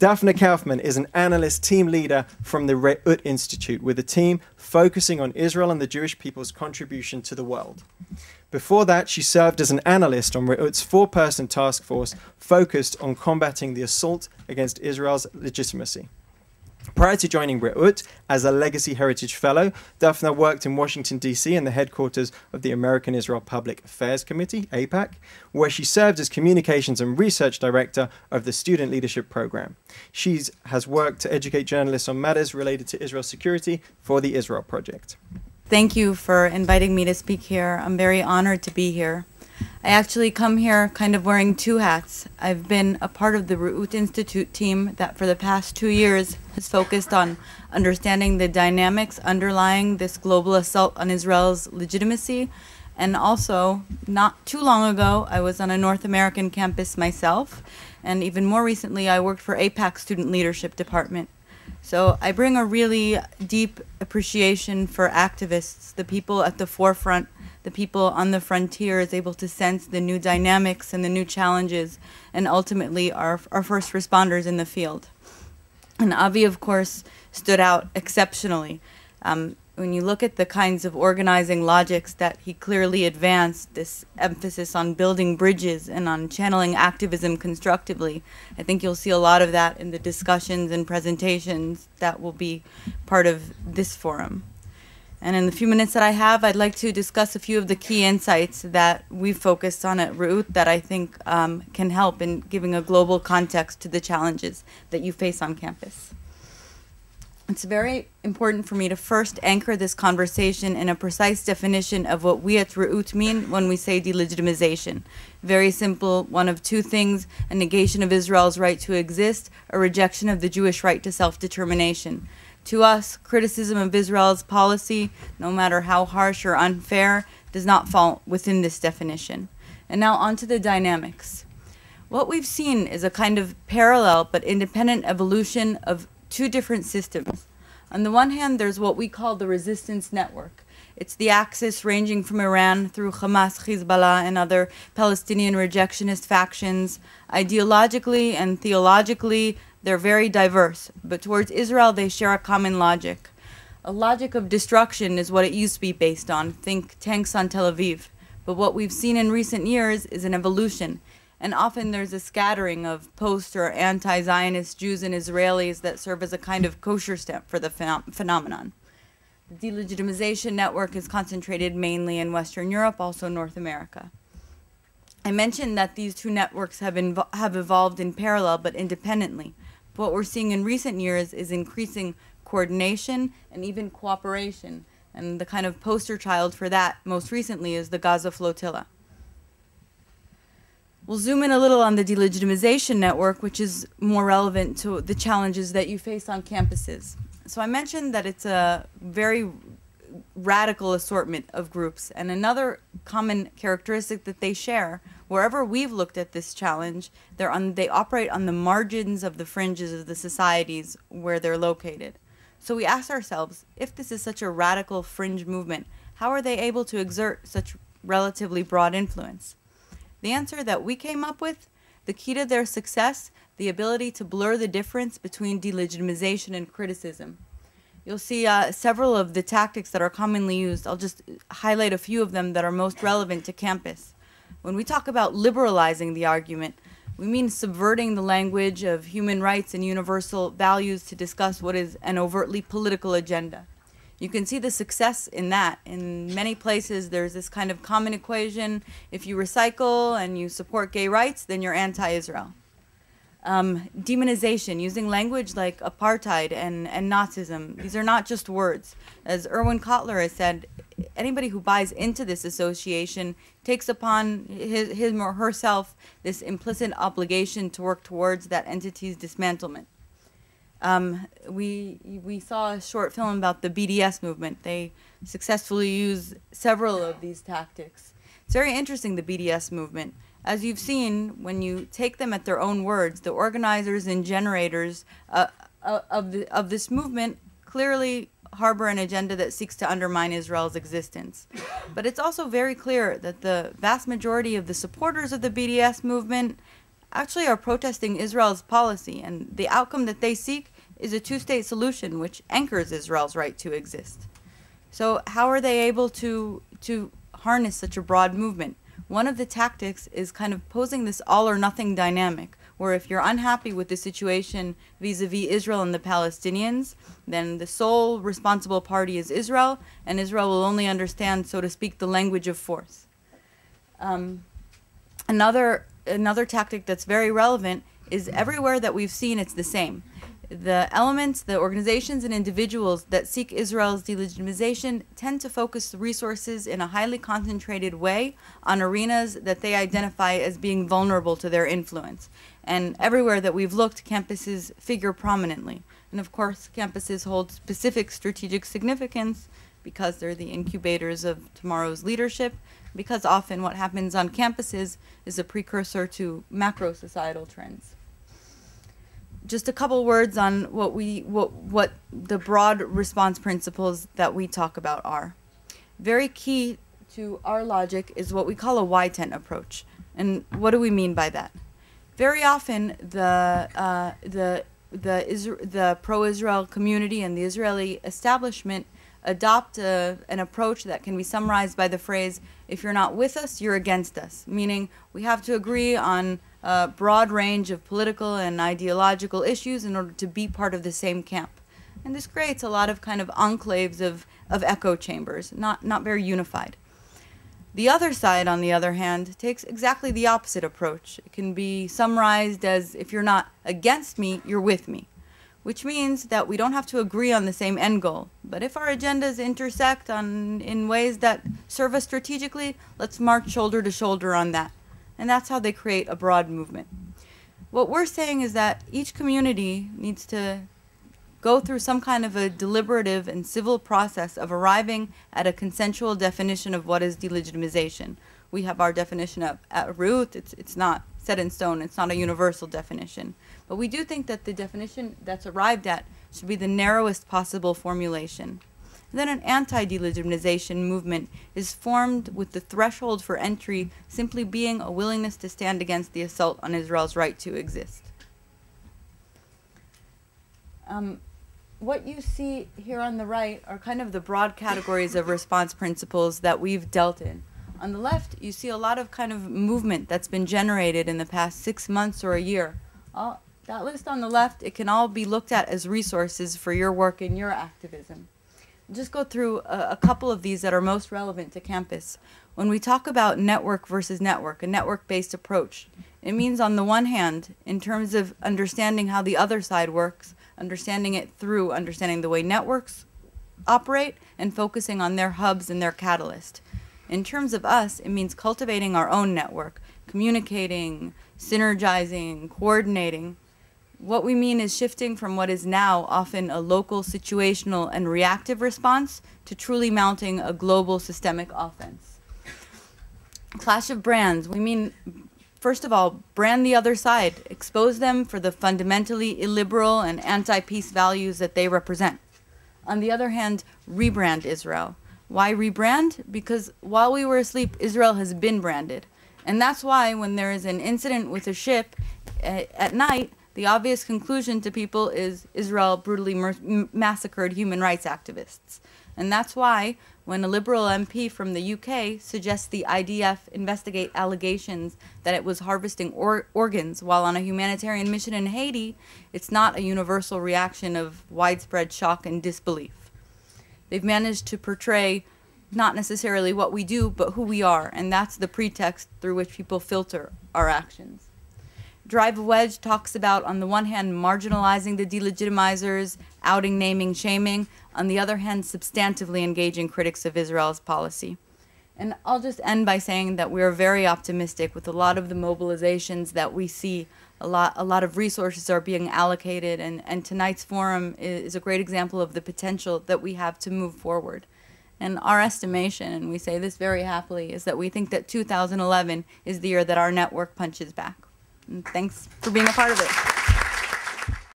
Daphna Kaufman is an analyst team leader from the Re'ut Institute, with a team focusing on Israel and the Jewish people's contribution to the world. Before that, she served as an analyst on Re'ut's 4-person task force focused on combating the assault against Israel's legitimacy. Prior to joining Re'ut as a Legacy Heritage Fellow, Daphna worked in Washington, D.C. in the headquarters of the American Israel Public Affairs Committee, AIPAC, where she served as Communications and Research Director of the Student Leadership Program. She has worked to educate journalists on matters related to Israel security for the Israel Project. Thank you for inviting me to speak here. I'm very honored to be here. I actually come here kind of wearing 2 hats. I've been a part of the Re'ut Institute team that for the past 2 years has focused on understanding the dynamics underlying this global assault on Israel's legitimacy. And also, not too long ago, I was on a North American campus myself. And even more recently, I worked for AIPAC Student Leadership Department. So I bring a really deep appreciation for activists, the people at the forefront, the people on the frontiers, able to sense the new dynamics and the new challenges, and ultimately our first responders in the field. And Avi, of course, stood out exceptionally. When you look at the kinds of organizing logics that he clearly advanced, this emphasis on building bridges and on channeling activism constructively, I think you'll see a lot of that in the discussions and presentations that will be part of this forum. And in the few minutes that I have, I'd like to discuss a few of the key insights that we've focused on at Re'ut that I think can help in giving a global context to the challenges that you face on campus. It's very important for me to first anchor this conversation in a precise definition of what we at Re'ut mean when we say delegitimization. Very simple, one of 2 things: a negation of Israel's right to exist, a rejection of the Jewish right to self-determination. To us, criticism of Israel's policy, no matter how harsh or unfair, does not fall within this definition. And now on to the dynamics. What we've seen is a kind of parallel but independent evolution of 2 different systems. On the one hand, there's what we call the resistance network. It's the axis ranging from Iran through Hamas, Hezbollah, and other Palestinian rejectionist factions. Ideologically and theologically, they're very diverse, but towards Israel, they share a common logic. A logic of destruction is what it used to be based on. Think tanks on Tel Aviv. But what we've seen in recent years is an evolution. And often there's a scattering of post- or anti-Zionist Jews and Israelis that serve as a kind of kosher stamp for the phenomenon. The delegitimization network is concentrated mainly in Western Europe, also North America. I mentioned that these 2 networks have evolved in parallel but independently. What we're seeing in recent years is increasing coordination and even cooperation. And the kind of poster child for that most recently is the Gaza flotilla. We'll zoom in a little on the delegitimization network, which is more relevant to the challenges that you face on campuses. So I mentioned that it's a very radical assortment of groups, and another common characteristic that they share, wherever we've looked at this challenge, they operate on the margins of the fringes of the societies where they're located. So we ask ourselves, if this is such a radical fringe movement, how are they able to exert such relatively broad influence? The answer that we came up with, the key to their success, the ability to blur the difference between delegitimization and criticism. You'll see several of the tactics that are commonly used. I'll just highlight a few of them that are most relevant to campus. When we talk about liberalizing the argument, we mean subverting the language of human rights and universal values to discuss what is an overtly political agenda. You can see the success in that. In many places, there's this kind of common equation. If you recycle and you support gay rights, then you're anti-Israel. Demonization, using language like apartheid and Nazism. These are not just words. As Erwin Kotler has said, anybody who buys into this association takes upon him or herself this implicit obligation to work towards that entity's dismantlement. We saw a short film about the BDS movement. They successfully use several of these tactics. It's very interesting, the BDS movement. As you've seen, when you take them at their own words, the organizers and generators of this movement clearly harbor an agenda that seeks to undermine Israel's existence. But it's also very clear that the vast majority of the supporters of the BDS movement actually are protesting Israel's policy, and the outcome that they seek is a two-state solution which anchors Israel's right to exist. So how are they able to harness such a broad movement? One of the tactics is kind of posing this all-or-nothing dynamic, where if you're unhappy with the situation vis-a-vis Israel and the Palestinians, then the sole responsible party is Israel, and Israel will only understand, so to speak, the language of force. Another tactic that's very relevant is everywhere that we've seen it's the same. The elements, the organizations and individuals that seek Israel's delegitimization tend to focus resources in a highly concentrated way on arenas that they identify as being vulnerable to their influence. And everywhere that we've looked, campuses figure prominently. And of course, campuses hold specific strategic significance because they're the incubators of tomorrow's leadership, because often what happens on campuses is a precursor to macro societal trends. Just a couple words on what the broad response principles that we talk about are. Very key to our logic is what we call a Y-tent approach. And what do we mean by that? Very often, the pro-Israel community and the Israeli establishment adopt an approach that can be summarized by the phrase, if you're not with us, you're against us, meaning we have to agree on a broad range of political and ideological issues in order to be part of the same camp. And this creates a lot of kind of enclaves of echo chambers, not very unified. The other side, on the other hand, takes exactly the opposite approach. It can be summarized as, if you're not against me, you're with me, which means that we don't have to agree on the same end goal. But if our agendas intersect in ways that serve us strategically, let's march shoulder to shoulder on that. And that's how they create a broad movement. What we're saying is that each community needs to go through some kind of a deliberative and civil process of arriving at a consensual definition of what is delegitimization. We have our definition at root. It's not set in stone. It's not a universal definition. But we do think that the definition that's arrived at should be the narrowest possible formulation. And then an anti-delegitimization movement is formed with the threshold for entry simply being a willingness to stand against the assault on Israel's right to exist. What you see here on the right are kind of the broad categories of response principles that we've dealt in. On the left, you see a lot of kind of movement that's been generated in the past 6 months or a year. That list on the left, it can all be looked at as resources for your work and your activism. I'll just go through a couple of these that are most relevant to campus. When we talk about network versus network, a network-based approach, it means on the one hand, in terms of understanding how the other side works, understanding it through understanding the way networks operate and focusing on their hubs and their catalyst. In terms of us, it means cultivating our own network, communicating, synergizing, coordinating. What we mean is shifting from what is now often a local, situational, and reactive response to truly mounting a global systemic offense. Clash of brands. We mean, first of all, brand the other side. Expose them for the fundamentally illiberal and anti-peace values that they represent. On the other hand, rebrand Israel. Why rebrand? Because while we were asleep, Israel has been branded. And that's why when there is an incident with a ship at night, the obvious conclusion to people is Israel brutally massacred human rights activists. And that's why when a Liberal MP from the UK suggests the IDF investigate allegations that it was harvesting organs while on a humanitarian mission in Haiti, it's not a universal reaction of widespread shock and disbelief. They've managed to portray not necessarily what we do, but who we are, and that's the pretext through which people filter our actions. Drive a Wedge talks about, on the one hand, marginalizing the delegitimizers, outing, naming, shaming, on the other hand, substantively engaging critics of Israel's policy. And I'll just end by saying that we're very optimistic with a lot of the mobilizations that we see. A lot of resources are being allocated, and tonight's forum is a great example of the potential that we have to move forward. And our estimation, and we say this very happily, is that we think that 2011 is the year that our network punches back. And thanks for being a part of it.